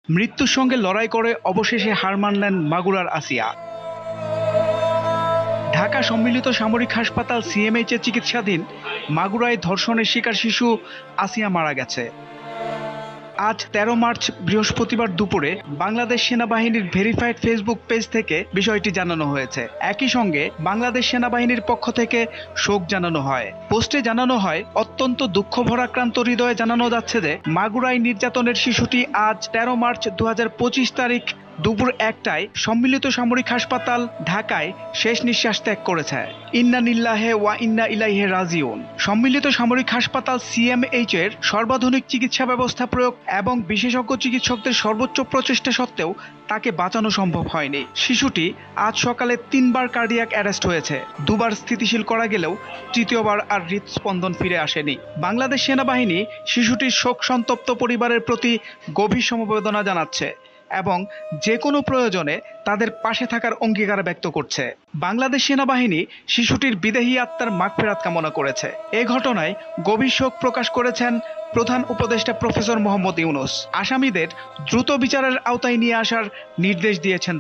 মৃত্যুর সঙ্গে লড়াই করে অবশেষে হার মানলেন মাগুরার আসিয়া। ঢাকা সম্মিলিত সামরিক হাসপাতাল সিএমএইচে চিকিৎসাধীন মাগুরায় ধর্ষণের শিকার শিশু আসিয়া মারা গেছে। আজ ১৩ মার্চ বৃহস্পতিবার দুপুরে বাংলাদেশ সেনাবাহিনীর ভেরিফাইড ফেসবুক পেজ থেকে বিষয়টি জানানো হয়েছে। একই সঙ্গে বাংলাদেশ সেনাবাহিনীর পক্ষ থেকে শোক জানানো হয়। পোস্টে জানানো হয়, অত্যন্ত দুঃখ ভরাক্রান্ত হৃদয়ে জানানো যাচ্ছে যে মাগুরায় নির্যাতনের শিশুটি আজ ১৩ মার্চ ২০২৫ তারিখ দুপুর ১টায় সম্মিলিত সামরিক হাসপাতাল ঢাকায় শেষ নিঃশ্বাস ত্যাগ করেছে। ইন্না লিল্লাহি ওয়া ইন্না ইলাইহি রাজিউন। সম্মিলিত সামরিক হাসপাতাল সিএমএইচ এর সর্বাধুনিক চিকিৎসা ব্যবস্থা প্রয়োগ এবং বিশেষজ্ঞ চিকিৎসকদের সর্বোচ্চ প্রচেষ্টা সত্ত্বেও তাকে বাঁচানো সম্ভব হয়নি। শিশুটি আজ সকালে ৩বার কার্ডিয়াক অ্যারেস্ট হয়েছে। ২বার স্থিতিশীল করা গেলেও তৃতীয়বার আর হৃদস্পন্দন ফিরে আসেনি। বাংলাদেশ সেনাবাহিনী শিশুটির শোক সন্তপ্ত পরিবারের প্রতি গভীর সমবেদনা জানাচ্ছে এবং যে কোনো প্রয়োজনে তাদের পাশে থাকার অঙ্গীকার ব্যক্ত করছে। বাংলাদেশ সেনাবাহিনী শিশুটির বিদেহী আত্মার মাগফিরাত কামনা করেছে। এ ঘটনায় গভীর শোক প্রকাশ করেছেন প্রধান উপদেষ্টা প্রফেসর মোহাম্মদ ইউনূস। আসামিদের দ্রুত বিচারের আওতায় নিয়ে আসার নির্দেশ দিয়েছেন